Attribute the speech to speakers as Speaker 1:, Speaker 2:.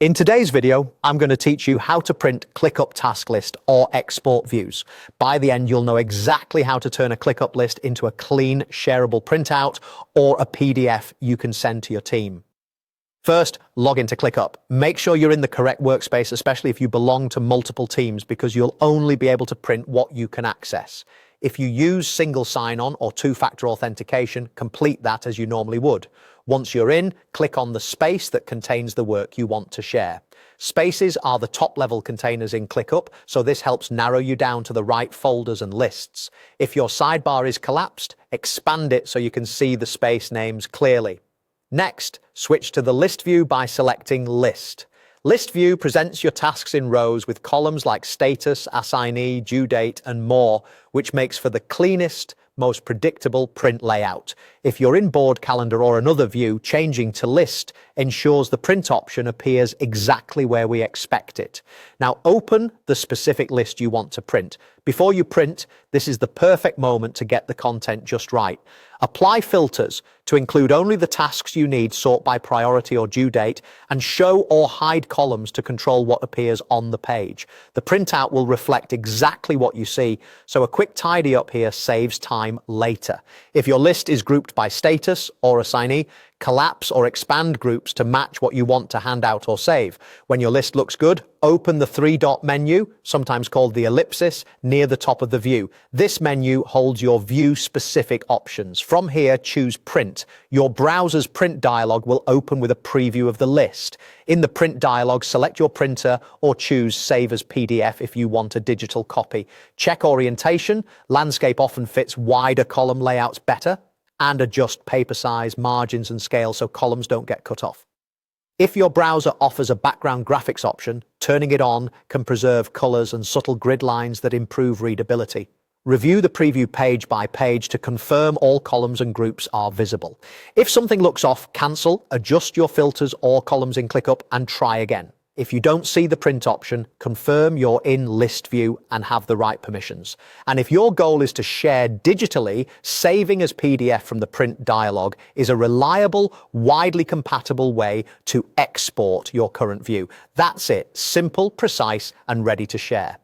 Speaker 1: In today's video, I'm going to teach you how to print ClickUp task list or export views. By the end, you'll know exactly how to turn a ClickUp list into a clean, shareable printout or a PDF you can send to your team. First, log into ClickUp. Make sure you're in the correct workspace, especially if you belong to multiple teams, because you'll only be able to print what you can access. If you use single sign-on or two-factor authentication, complete that as you normally would. Once you're in, click on the space that contains the work you want to share. Spaces are the top-level containers in ClickUp, so this helps narrow you down to the right folders and lists. If your sidebar is collapsed, expand it so you can see the space names clearly. Next, switch to the list view by selecting List. List view presents your tasks in rows with columns like status, assignee, due date, and more, which makes for the cleanest, most predictable print layout. If you're in board calendar or another view, changing to list ensures the print option appears exactly where we expect it. Now open the specific list you want to print. Before you print, this is the perfect moment to get the content just right. Apply filters to include only the tasks you need, sort by priority or due date, and show or hide columns to control what appears on the page. The printout will reflect exactly what you see, so a quick tidy up here saves time later. If your list is grouped by status or assignee, collapse or expand groups to match what you want to hand out or save. When your list looks good, open the three-dot menu, sometimes called the ellipsis, near the top of the view. This menu holds your view-specific options. From here, choose Print. Your browser's print dialog will open with a preview of the list. In the print dialog, select your printer or choose Save as PDF if you want a digital copy. Check orientation. Landscape often fits wider column layouts better, and adjust paper size, margins, and scale so columns don't get cut off. If your browser offers a background graphics option, turning it on can preserve colors and subtle grid lines that improve readability. Review the preview page by page to confirm all columns and groups are visible. If something looks off, cancel, adjust your filters or columns in ClickUp, and try again. If you don't see the print option, confirm you're in list view and have the right permissions. And if your goal is to share digitally, saving as PDF from the print dialog is a reliable, widely compatible way to export your current view. That's it. Simple, precise, and ready to share.